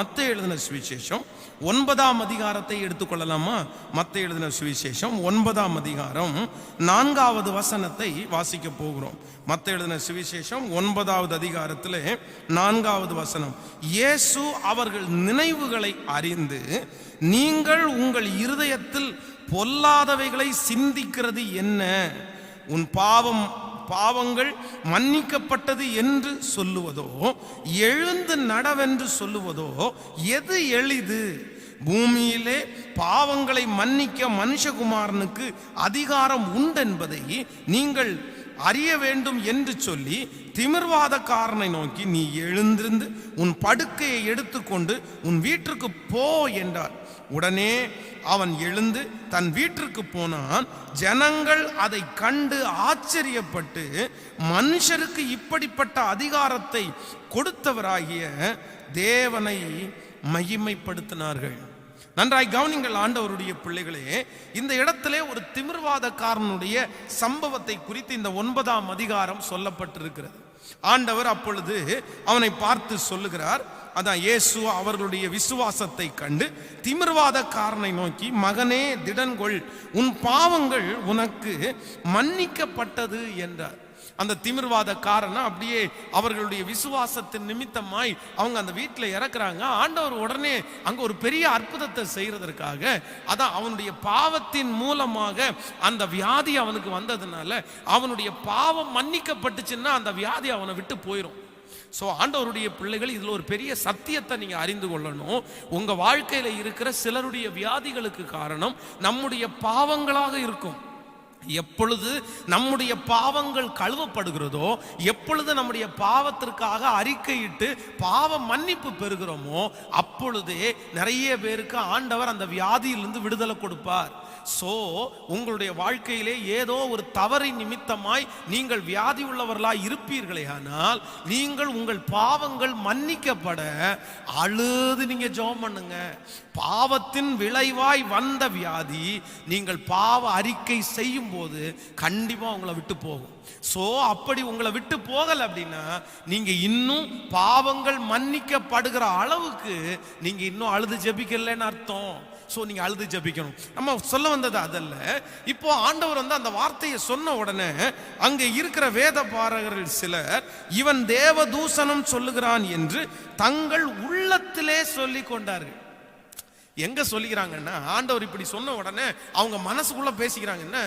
மத்தேயு எழுதின சுவிசேஷம் 9ஆம் அதிகாரத்தை எடுத்துக்கொள்ளலாமா? மத்தேயு எழுதின சுவிசேஷம் 9ஆம் அதிகாரம் 4வது வசனத்தை வாசிக்க போகிறோம். மத்தேயு எழுதின சுவிசேஷம் 9வது அதிகாரத்திலே 4வது வசனம். இயேசு அவர்கள் நினைவுகளை அறிந்து, நீங்கள் உங்கள் இருதயத்தில் பொல்லாதவைகளை சிந்திக்கிறது என்ன? உன் பாவங்கள் மன்னிக்கப்பட்டது என்று சொல்லுவதோ, எழுந்து நடவென்று சொல்லுவதோ எது எளிது? பூமியிலே பாவங்களை மன்னிக்க மனுஷகுமாரனுக்கு அதிகாரம் உண்டென்பதை நீங்கள் அறிய வேண்டும் என்று சொல்லி திமிர்வாதக்காரனை நோக்கி, நீ எழுந்திருந்து உன் படுக்கையை எடுத்துக்கொண்டு உன் வீட்டிற்கு போ என்றார். உடனே அவன் எழுந்து தன் வீட்டிற்கு போனான். ஜனங்கள் அதை கண்டு ஆச்சரியப்பட்டு, மனுஷருக்கு இப்படிப்பட்ட அதிகாரத்தை கொடுத்தவராகிய தேவனை மகிமைப்படுத்தினார்கள். நன்றாய் கவனிங்கள் ஆண்டவருடைய பிள்ளைகளே, இந்த இடத்திலே ஒரு திமிர்வாதக்காரனுடைய சம்பவத்தை குறித்து இந்த 9ஆம் அதிகாரம் சொல்லப்பட்டிருக்கிறது. ஆண்டவர் அப்பொழுது அவனை பார்த்து சொல்லுகிறார். அதான் இயேசு அவர்களுடைய விசுவாசத்தை கண்டு திமிர்வாதக்காரனை நோக்கி, மகனே திடன்கொள், உன் பாவங்கள் உனக்கு மன்னிக்கப்பட்டது என்றார். அந்த திமிர்வாதக்காரனை அப்படியே அவர்களுடைய விசுவாசத்தின் நிமித்தமாய் அவங்க அந்த வீட்டில் இறக்குறாங்க. ஆண்டவர் உடனே அங்க ஒரு பெரிய அற்புதத்தை செய்யறதற்காக, அதான் அவனுடைய பாவத்தின் மூலமாக அந்த வியாதி அவனுக்கு வந்ததுனால அவனுடைய பாவம் மன்னிக்கப்பட்டுச்சுன்னா அந்த வியாதி அவனை விட்டு போயிடும். ஸோ ஆண்டவருடைய பிள்ளைகள், இதில் ஒரு பெரிய சத்தியத்தை நீங்கள் அறிந்து கொள்ளணும். உங்கள் வாழ்க்கையில் இருக்கிற சிலருடைய வியாதிகளுக்கு காரணம் நம்முடைய பாவங்களாக இருக்கும். எப்பொழுது நம்முடைய பாவங்கள் கழுவப்படுகிறதோ, எப்பொழுது நம்முடைய பாவத்திற்காக அறிக்கையிட்டு பாவ மன்னிப்பு பெறுகிறோமோ, அப்பொழுதே நிறைய பேருக்கு ஆண்டவர் அந்த வியாதியிலிருந்து விடுதலை கொடுப்பார். சோ உங்களுடைய வாழ்க்கையிலே ஏதோ ஒரு தவறின் நிமித்தமாய் நீங்கள் வியாதி உள்ளவர்களாய் இருப்பீர்களே, ஆனால் நீங்கள் உங்கள் பாவங்கள் மன்னிக்கப்பட அழுது நீங்க ஜெபம் பண்ணுங்க. பாவத்தின் விளைவாய் வந்த வியாதி நீங்கள் பாவ அறிக்கை செய்யும் போது கண்டிப்பா உங்களை விட்டு போகும். சோ அப்படி உங்களை விட்டு போகல அப்படின்னா நீங்க இன்னும் பாவங்கள் மன்னிக்கப்படுகிற அளவுக்கு நீங்க இன்னும் அழுது ஜெபிக்கலன்னு அர்த்தம். ஸோ நீங்கள் அழுது ஜபிக்கணும். நம்ம சொல்ல வந்தது அதல்ல. இப்போ ஆண்டவர் வந்து அந்த வார்த்தையை சொன்ன உடனே அங்கே இருக்கிற வேத பாரகர்கள் சிலர், இவன் தேவதூசணம் சொல்லுகிறான் என்று தங்கள் உள்ளத்திலே சொல்லி கொண்டார்கள். எங்க சொல்லிக்கிறாங்கன்னா, ஆண்டவர் இப்படி சொன்ன உடனே அவங்க மனசுக்குள்ள பேசிக்கிறாங்க, என்ன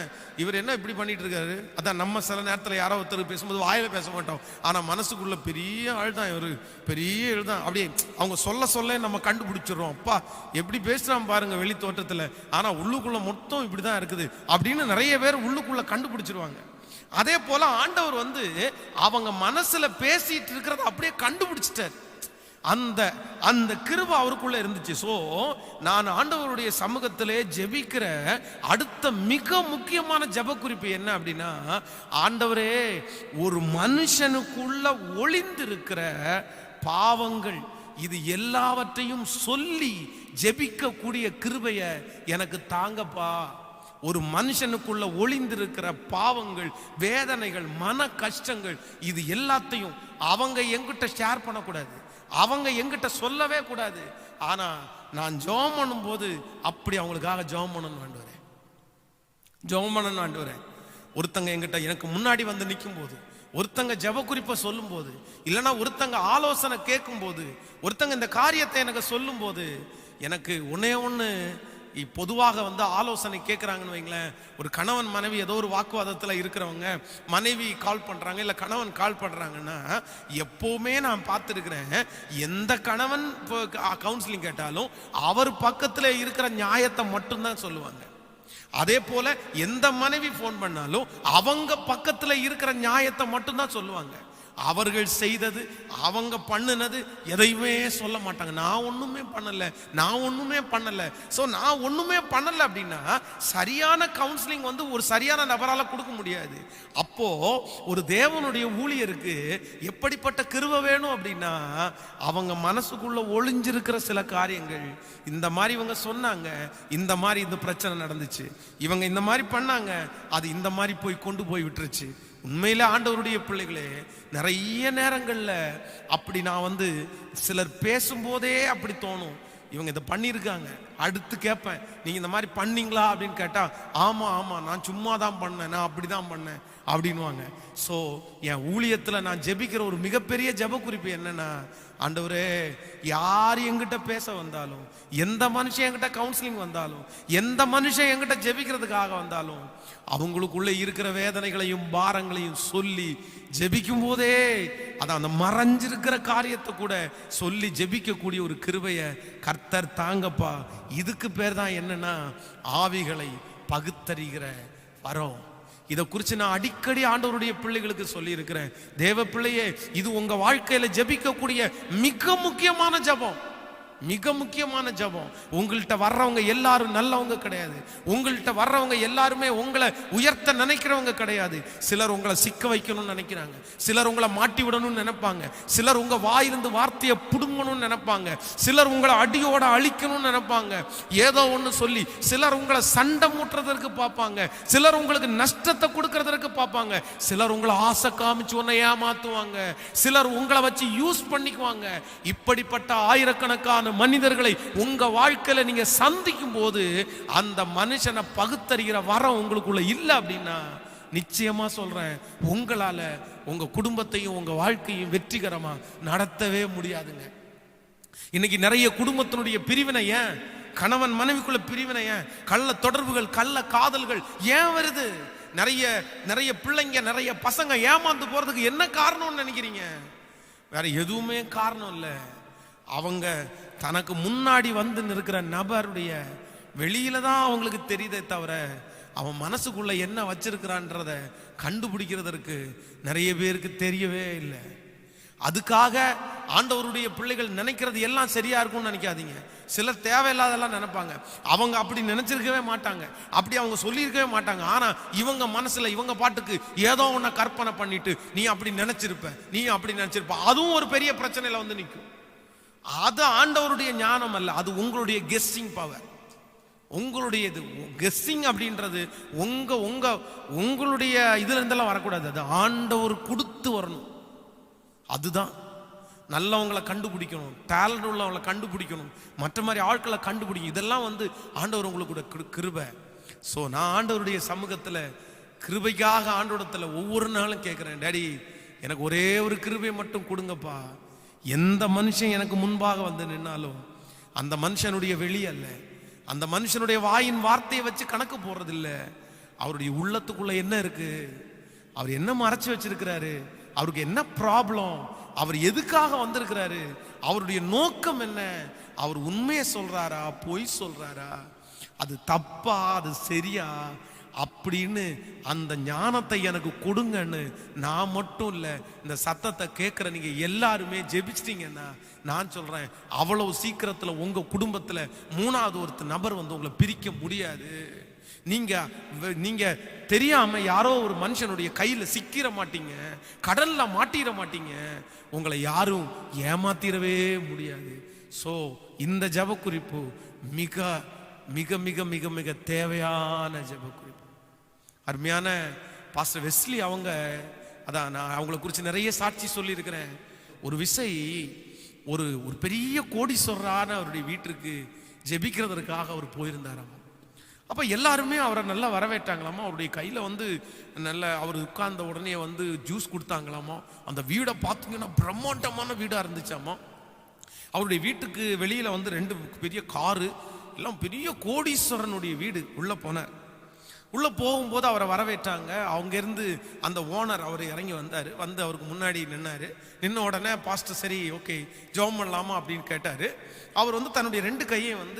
இவர் என்ன இப்படி பண்ணிட்டு இருக்காரு. அதான் நம்ம சில நேரத்தில் யாரோ ஒருத்தர் பேசும்போது வாயில பேச மாட்டோம், ஆனா மனசுக்குள்ள பெரிய ஆள்தான் இவரு, பெரிய எழுதான். அப்படியே அவங்க சொல்ல நம்ம கண்டுபிடிச்சிடறோம். அப்பா எப்படி பேசுறான் பாருங்க வெளி தோற்றத்துல, ஆனா உள்ளுக்குள்ள மொத்தம் இப்படிதான் இருக்குது அப்படின்னு நிறைய பேர் உள்ளுக்குள்ள கண்டுபிடிச்சிருவாங்க. அதே போல ஆண்டவர் வந்து அவங்க மனசுல பேசிட்டு இருக்கிறத அப்படியே கண்டுபிடிச்சிட்டார். அந்த கிருபை அவருக்குள்ள இருந்துச்சு. சோ நான் ஆண்டவருடைய சமூகத்திலே ஜெபிக்கிற அடுத்த மிக முக்கியமான ஜெப குறிப்பு என்ன அப்படின்னா, ஆண்டவரே, ஒரு மனுஷனுக்குள்ள ஒளிந்திருக்கிற பாவங்கள் இது எல்லாவற்றையும் சொல்லி ஜெபிக்க கூடிய கிருபைய எனக்கு தாங்கப்பா. ஒரு மனுஷனுக்குள்ள ஒளிந்திருக்கிற பாவங்கள், வேதனைகள், மன கஷ்டங்கள், இது எல்லாத்தையும் அவங்க என்கிட்ட ஷேர் பண்ணக்கூடாது, அவங்க என்கிட்ட சொல்லவே கூடாது. ஆனா நான் ஜெபம் பண்ணும் போது அப்படி அவங்களுக்காக ஜெபம் பண்ணணும் ஆண்டவரே. ஒருத்தங்க என்கிட்ட எனக்கு முன்னாடி வந்து நிற்கும் போது, ஒருத்தங்க ஜெப குறிப்பை சொல்லும் போது, இல்லைன்னா ஒருத்தங்க ஆலோசனை கேட்கும் போது, ஒருத்தங்க இந்த காரியத்தை எனக்கு சொல்லும் போது, எனக்கு ஒண்ணு பொதுவாக வந்து ஆலோசனை கேட்குறாங்கன்னு வைங்களேன். ஒரு கணவன் மனைவி ஏதோ ஒரு வாக்குவாதத்தில் இருக்கிறவங்க, மனைவி கால் பண்ணுறாங்க இல்லை கணவன் கால் பண்ணுறாங்கன்னா, எப்போவுமே நான் பார்த்துருக்கிறேன், எந்த கணவன் கவுன்சிலிங் கேட்டாலும் அவர் பக்கத்தில் இருக்கிற நியாயத்தை மட்டும்தான் சொல்லுவாங்க. அதே போல எந்த மனைவி ஃபோன் பண்ணாலும் அவங்க பக்கத்தில் இருக்கிற நியாயத்தை மட்டும்தான் சொல்லுவாங்க. அவர்கள் செய்தது, அவங்க பண்ணினது எதையுமே சொல்ல மாட்டாங்க. நான் ஒண்ணுமே பண்ணல. சோ நான் ஒண்ணுமே பண்ணல அப்படின்னா சரியான கவுன்சிலிங் வந்து ஒரு சரியான நபரால கொடுக்க முடியாது. அப்போ ஒரு தேவனுடைய ஊழியருக்கு எப்படிப்பட்ட கிருபை வேணும் அப்படின்னா, அவங்க மனசுக்குள்ள ஒளிஞ்சிருக்கிற சில காரியங்கள், இந்த மாதிரி இவங்க சொன்னாங்க, இந்த மாதிரி இந்த பிரச்சனை நடந்துச்சு, இவங்க இந்த மாதிரி பண்ணாங்க, அது இந்த மாதிரி போய் கொண்டு போய் விட்டுருச்சு, உண்மையில ஆண்டவருடைய பிள்ளைகளே, நிறைய நேரங்கள்ல அப்படி நான் சிலர் பேசும்போதே அப்படி தோணும், இவங்க இதை பண்ணியிருக்காங்க. அடுத்து கேட்பேன், நீங்க இந்த மாதிரி பண்ணீங்களா அப்படின்னு கேட்டா, ஆமா ஆமா நான் சும்மா தான் பண்ணேன், நான் அப்படிதான் பண்ணேன் அப்படின்வாங்க. ஸோ என் ஊழியத்தில் நான் ஜெபிக்கிற ஒரு மிகப்பெரிய ஜெப குறிப்பு என்னன்னா, ஆண்டவரே, யார் என்கிட்ட பேச வந்தாலும், எந்த மனுஷன் என்கிட்ட கவுன்சிலிங் வந்தாலும், எந்த மனுஷன் என்கிட்ட ஜெபிக்கிறதுக்காக வந்தாலும், அவங்களுக்குள்ள இருக்கிற வேதனைகளையும் பாரங்களையும் சொல்லி ஜெபிக்கும் போதே அதான் அந்த மறைஞ்சிருக்கிற காரியத்தை கூட சொல்லி ஜெபிக்கக்கூடிய ஒரு கிருபையை கர்த்தர் தாங்கப்பா. இதுக்கு பேர் தான் என்னன்னா ஆவிகளை பகுத்தறிகிற வரம். இதை குறித்து நான் அடிக்கடி ஆண்டவருடைய பிள்ளைகளுக்கு சொல்லி இருக்கிறேன். தேவ பிள்ளையே, இது உங்க வாழ்க்கையில ஜெபிக்கக்கூடிய மிக முக்கியமான ஜெபம், மிக முக்கியமான ஜெபம். உங்கள்கிட்ட வர்றவங்க எல்லாரும் நல்லவங்க கிடையாது. உங்கள்கிட்ட வர்றவங்க எல்லாருமே உங்களை உயர்த்த நினைக்கிறவங்க கிடையாது. சிலர் உங்களை சிக்க வைக்கணும்னு நினைக்கிறாங்க, சிலர் உங்களை மாட்டி விடணும்னு நினைப்பாங்க, சிலர் உங்க வாயிலிருந்து வார்த்தையை புடுங்கணும்னு நினைப்பாங்க, சிலர் உங்களை அடியோட அழிக்கணும்னு நினைப்பாங்க, ஏதோ ஒன்று சொல்லி சிலர் உங்களை சண்டை மூட்டுறதற்கு பார்ப்பாங்க, சிலர் உங்களுக்கு நஷ்டத்தை கொடுக்கறதற்கு பார்ப்பாங்க, சிலர் உங்களை ஆசை காமிச்சு உன்னை ஏமாத்துவாங்க, சிலர் உங்களை வச்சு யூஸ் பண்ணிக்குவாங்க. இப்படிப்பட்ட ஆயிரக்கணக்கான மனிதர்களை உங்க வாழ்க்கையில நீங்க சந்திக்கும் போது அந்த மனுஷனை பகுத்தறிகிற வரம் உங்களுக்குள்ள இல்ல அப்படின்னா, நிச்சயமா சொல்றேன், உங்களால உங்க குடும்பத்தையும் உங்க வாழ்க்கையும் வெற்றிகரமா நடத்தவே முடியாதுங்க. இன்னைக்கு நிறைய குடும்பத்தினுடைய பிரிவினை ஏன், கணவன் மனைவிக்குள்ள பிரிவினை ஏன், கள்ள தொடர்புகள், கள்ள காதல்கள் ஏன் வருது? நிறைய பிள்ளைங்க, நிறைய பசங்க ஏமாந்து போறதுக்கு என்ன காரணம்னு நினைக்கிறீங்க? வேற எதுவுமே காரணம் இல்லை. அவங்க தனக்கு முன்னாடி இருக்கிற நபருடைய வெளியில தான் அவங்களுக்கு தெரியுதே தவிர, அவன் மனசுக்குள்ள என்ன வச்சிருக்கிறான்றத கண்டுபிடிக்கிறதற்கு நிறைய பேருக்கு தெரியவே இல்லை. அதுக்காக ஆண்டவருடைய பிள்ளைகள் நினைக்கிறது எல்லாம் சரியா இருக்கும்னு நினைக்காதீங்க. சிலர் தேவையில்லாதெல்லாம் நினைப்பாங்க. அவங்க அப்படி நினைச்சிருக்கவே மாட்டாங்க, அப்படி அவங்க சொல்லியிருக்கவே மாட்டாங்க. ஆனா இவங்க மனசுல இவங்க பாட்டுக்கு ஏதோ ஒன்ன கற்பனை பண்ணிட்டு, நீ அப்படி நினைச்சிருப்ப, நீ அப்படி நினைச்சிருப்ப, அதுவும் ஒரு பெரிய பிரச்சனையில நிற்கும். அது ஆண்டவருடைய ஞானம் அல்ல, அது உங்களுடைய கெஸ்ஸிங் பவர். உங்களுடைய கெஸ்ஸிங் அப்படின்றது உங்களுடைய இதுல இருந்தெல்லாம் வரக்கூடாது, அது ஆண்டவர் கொடுத்து வரணும். அதுதான் நல்லவங்களை கண்டுபிடிக்கணும், டேலண்ட் உள்ளவங்களை கண்டுபிடிக்கணும், மற்ற மாதிரி ஆட்களை கண்டுபிடிக்கணும். இதெல்லாம் ஆண்டவர் உங்களுக்கு கிருபை. ஸோ நான் ஆண்டவருடைய சமூகத்தில் கிருபைக்காக ஆண்டவரத்தில் ஒவ்வொரு நாளும் கேட்குறேன், டேடி எனக்கு ஒரே ஒரு கிருபை மட்டும் கொடுங்கப்பா. எந்த மனுஷன் எனக்கு முன்பாக நின்னாலும் அந்த மனுஷனுடைய வெளி அல்ல, அந்த மனுஷனுடைய வாயின் வார்த்தையை வச்சு கணக்கு போடுறதில்ல, அவருடைய உள்ளத்துக்குள்ள என்ன இருக்கு, அவர் என்ன மறைச்சு வச்சிருக்கிறாரு, அவருக்கு என்ன ப்ராப்ளம், அவர் எதுக்காக வந்திருக்கிறாரு, அவருடைய நோக்கம் என்ன, அவர் உண்மையை சொல்றாரா பொய் சொல்றாரா, அது தப்பா அது சரியா அப்படின்னு அந்த ஞானத்தை எனக்கு கொடுங்கன்னு நான் மட்டும் இல்லை, இந்த சத்தத்தை கேட்குற நீங்க எல்லாருமே ஜெபிச்சிட்டீங்கன்னா நான் சொல்றேன், அவ்வளவு சீக்கிரத்தில் உங்க குடும்பத்தில் மூணாவது ஒரு நபர் உங்களை பிரிக்க முடியாது. நீங்க தெரியாம யாரோ ஒரு மனுஷனுடைய கையில சிக்கிர மாட்டீங்க, கடல்ல மாட்டிர மாட்டீங்க, உங்களை யாரும் ஏமாத்திரவே முடியாது. ஸோ இந்த ஜெப குறிப்பு மிக மிக மிக மிக மிக தேவையான ஜெப குறிப்பு. அருமையான பாஸ்டர் வெஸ்லி அவங்க, அதான் நான் அவங்களை குறித்து நிறைய சாட்சி சொல்லி இருக்கிறேன். ஒரு விசை ஒரு பெரிய கோடீஸ்வரரான அவருடைய வீட்டிற்கு ஜெபிக்கிறதற்காக அவர் போயிருந்தாராம். அப்போ எல்லாருமே அவரை நல்லா வரவேற்றாங்களாமா. அவருடைய கையில் நல்ல அவர் உட்கார்ந்த உடனே ஜூஸ் கொடுத்தாங்களாமா. அந்த வீடை பார்த்தீங்கன்னா பிரம்மாண்டமான வீடாக இருந்துச்சாமா. அவருடைய வீட்டுக்கு வெளியில் 2 பெரிய காரு எல்லாம், பெரிய கோடீஸ்வரனுடைய வீடு. உள்ளே போனார். உள்ளே போகும்போது அவரை வரவேற்றாங்க. அங்கேருந்து அந்த ஓனர் அவர் இறங்கி வந்தார். அவருக்கு முன்னாடி நின்னார். நின்ன உடனே பாஸ்டர் சரி ஓகே ஜெபம் பண்ணலாமா அப்படின்னு கேட்டார். அவர் தன்னுடைய 2 கையையும்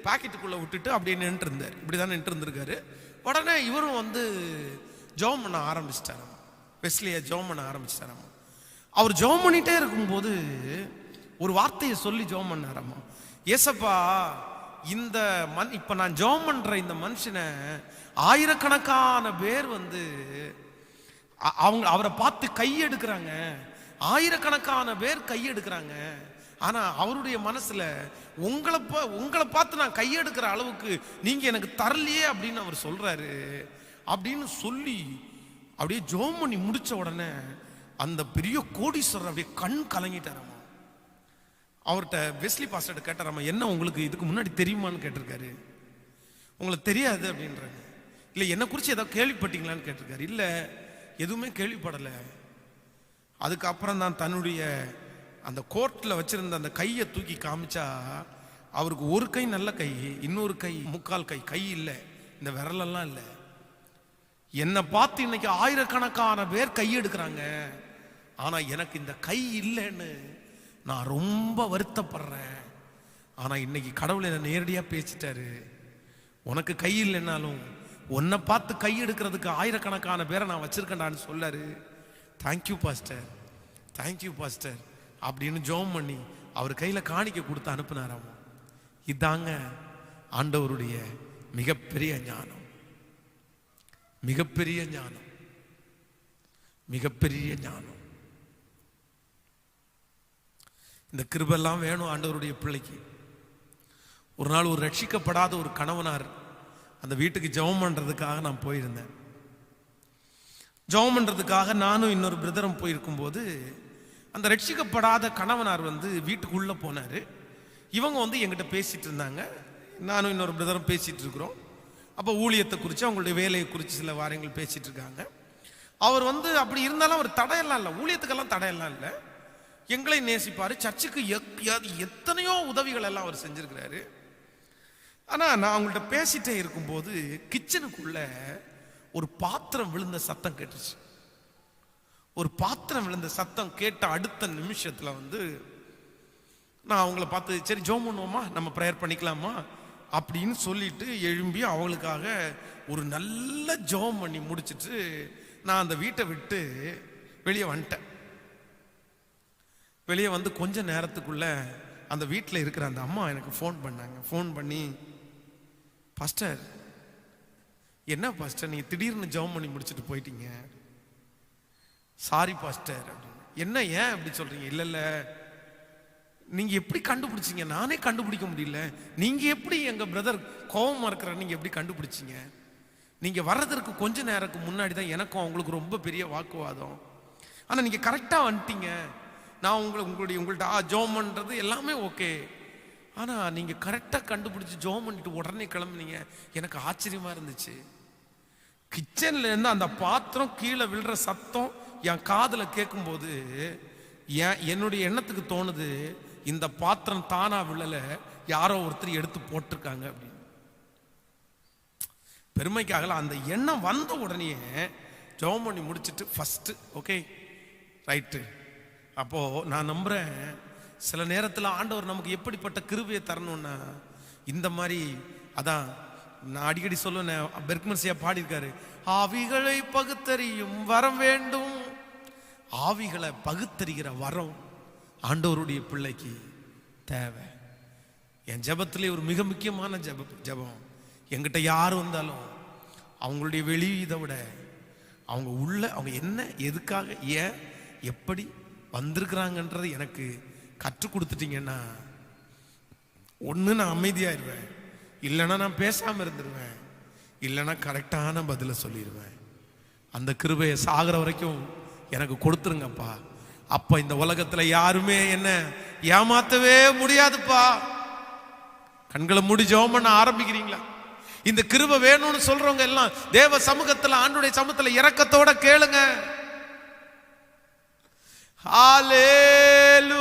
பாக்கெட்டுக்குள்ளே விட்டுட்டு அப்படியே நின்று இருந்தார். இப்படி தான் நின்று இருந்திருக்காரு. உடனே இவரும் ஜெபம் பண்ண ஆரம்பிச்சிட்டாராம். வெஸ்லியை ஜெபம் பண்ண ஆரம்பிச்சிட்டாராமா. அவர் ஜெபம் பண்ணிட்டே இருக்கும்போது ஒரு வார்த்தையை சொல்லி ஜெபம் பண்ணாராமா. ஏசப்பா, இந்த இப்ப நான் ஜெபம் பண்ற இந்த மனுஷனை ஆயிரக்கணக்கான பேர் அவரை பார்த்து கையெடுக்கிறாங்க, ஆயிரக்கணக்கான பேர் கையெடுக்கிறாங்க. ஆனா அவருடைய மனசுல உங்களை பார்த்து நான் கையெடுக்கிற அளவுக்கு நீங்க எனக்கு தரலையே அப்படின்னு அவர் சொல்றாரு அப்படின்னு சொல்லி அப்படியே ஜோம் பண்ணி முடிச்ச உடனே அந்த பெரிய கோடீஸ்வரர் அப்படியே கண் கலங்கிட்டாராமா. அவர்கிட்ட வெஸ்லி பாஸ்டர் கேட்டாராமா, என்ன உங்களுக்கு இதுக்கு முன்னாடி தெரியுமான்னு கேட்டிருக்காரு. உங்களுக்கு தெரியாது அப்படின்றாங்க. இல்லை என்னை குறித்து ஏதாவது கேள்விப்பட்டீங்களான்னு கேட்டிருக்காரு. இல்லை எதுவுமே கேள்விப்படலை. அதுக்கப்புறம் தான் தன்னுடைய அந்த கோர்ட்டில் வச்சிருந்த அந்த கையை தூக்கி காமிச்சா அவருக்கு ஒரு கை நல்ல கை, இன்னொரு கை முக்கால் கை, கை இல்லை, இந்த விரலெல்லாம் இல்லை. என்னை பார்த்து இன்னைக்கு ஆயிரக்கணக்கான பேர் கை எடுக்கிறாங்க, ஆனா எனக்கு இந்த கை இல்லைன்னு நான் ரொம்ப வருத்தப்படுறேன். ஆனா இன்னைக்கு கடவுள் என்ன நேரடியா பேசிட்டாரு. உனக்கு கை இல்லைன்னாலும் உன்னை பார்த்து கை எடுக்கிறதுக்கு ஆயிரக்கணக்கான பேரை நான் வச்சிருக்கேன்டான்னு சொல்லாரு. தேங்க்யூ பாஸ்டர், தேங்க்யூ பாஸ்டர் அப்படின்னு ஜோம் பண்ணி அவர் கையில காணிக்க கொடுத்து அனுப்புனாராம். இதாங்க ஆண்டவருடைய மிகப்பெரிய ஞானம், மிகப்பெரிய ஞானம், மிகப்பெரிய ஞானம். இந்த கிருபெல்லாம் வேணும் ஆண்டவருடைய பிள்ளைக்கு. ஒரு நாள் ஒரு ரட்சிக்கப்படாத ஒரு கணவனார் அந்த வீட்டுக்கு ஜெபம் பண்றதுக்காக நான் போயிருந்தேன். ஜெபம் பண்றதுக்காக நானும் இன்னொரு பிரதரும் போயிருக்கும் போது அந்த ரட்சிக்கப்படாத கணவனார் வீட்டுக்குள்ள போனாரு. இவங்க எங்கிட்ட பேசிட்டு இருந்தாங்க. நானும் இன்னொரு பிரதரும் பேசிட்டு இருக்கிறோம். அப்போ ஊழியத்தை குறித்து அவங்களுடைய வேலையை குறித்து சில வாரங்கள் பேசிட்டு இருக்காங்க. அவர் அப்படி இருந்தாலும் அவர் தடையெல்லாம் இல்லை, ஊழியத்துக்கெல்லாம் தடையெல்லாம் இல்லை. எங்களை நேசிப்பாரு. சர்ச்சுக்கு எத்தனையோ உதவிகள் எல்லாம் அவர் செஞ்சிருக்கிறாரு. ஆனா நான் அவங்கள்ட்ட பேசிட்டே இருக்கும்போது கிச்சனுக்குள்ள ஒரு பாத்திரம் விழுந்த சத்தம் கேட்டுச்சு. ஒரு பாத்திரம் விழுந்த சத்தம் கேட்ட அடுத்த நிமிஷத்துல நான் அவங்கள பார்த்து, சரி ஜெபம் பண்ணுவோமா, நம்ம ப்ரேயர் பண்ணிக்கலாமா அப்படின்னு சொல்லிட்டு எழும்பி அவங்களுக்காக ஒரு நல்ல ஜெபம் பண்ணி முடிச்சுட்டு நான் அந்த வீட்டை விட்டு வெளியே வந்துட்டேன். வெளியே கொஞ்ச நேரத்துக்குள்ள அந்த வீட்டில் இருக்கிற அந்த அம்மா எனக்கு ஃபோன் பண்ணாங்க. ஃபோன் பண்ணி, பாஸ்டர் என்ன பாஸ்டர் நீங்கள் திடீர்னு ஜெபம் பண்ணி முடிச்சுட்டு போயிட்டீங்க, சாரி பாஸ்டர் அப்படின்னு. என்ன ஏன் அப்படி சொல்றீங்க? இல்லை இல்லை, நீங்க எப்படி கண்டுபிடிச்சீங்க? நானே கண்டுபிடிக்க முடியல. நீங்க எப்படி எங்க பிரதர் கோபமா இருக்கிற நீங்க எப்படி கண்டுபிடிச்சீங்க? நீங்க வர்றதற்கு கொஞ்ச நேரத்துக்கு முன்னாடி தான் எனக்கும் அவங்களுக்கு ரொம்ப பெரிய வாக்குவாதம். ஆனா நீங்க கரெக்டா வந்துட்டீங்க. நான் உங்கள்ட்ட ஜெபம் பண்றது எல்லாமே ஓகே, ஆனா நீங்க கரெக்டா கண்டுபிடிச்சு ஜெபம் பண்ணிட்டு உடனே கிளம்புனீங்க. எனக்கு ஆச்சரியமா இருந்துச்சு. கிச்சன்ல இருந்து அந்த பாத்திரம் கீழே விழுற சத்தம் என் காதுல கேட்கும் போது என்னுடைய எண்ணத்துக்கு தோணுது, இந்த பாத்திரம் தானா விழல, யாரோ ஒருத்தர் எடுத்து போட்டிருக்காங்க அப்படின்னு. பெருமைக்காக அந்த எண்ணம் வந்த உடனே ஜெபம் பண்ணி முடிச்சுட்டு ஃபர்ஸ்ட் ஓகே ரைட்டு. அப்போ நான் நம்புறேன், சில நேரத்தில் ஆண்டவர் நமக்கு எப்படிப்பட்ட கிருபையை தரணும்னா இந்த மாதிரி. அதான் நான் அடிக்கடி சொல்லுவேன், பெர்க்மன்சியா பாடியிருக்காரு, ஆவிகளை பகுத்தறியும் வரம் வேண்டும். ஆவிகளை பகுத்தறிகிற வரம் ஆண்டவருடைய பிள்ளைக்கு தேவை. என் ஜெபத்திலே ஒரு மிக முக்கியமான ஜெபம், என்கிட்ட யார் வந்தாலும் அவங்களுடைய வெளி இதை விட அவங்க உள்ள அவங்க என்ன எதுக்காக ஏன் எப்படி வந்திருக்கிறாங்கன்றது எனக்கு கற்றுக் கொடுத்துட்டீங்கன்னா, ஒன்று நான் அமைதியாயிருவேன், இல்லைன்னா நான் பேசாமல் இருந்துருவேன், இல்லைன்னா கரெக்டான பதிலை சொல்லிடுவேன். அந்த கிருபையை சாகிற வரைக்கும் எனக்கு கொடுத்துருங்கப்பா. அப்ப இந்த உலகத்துல யாருமே என்ன ஏமாத்தவே முடியாதுப்பா. கண்களை மூடி ஜெபம் பண்ண ஆரம்பிக்கிறீங்களா? இந்த கிருபை வேணும்னு சொல்றவங்க எல்லாம் தேவ சமூகத்துல ஆண்டவருடைய சமூகத்துல இரக்கத்தோட கேளுங்க. ஹல்லேலூயா.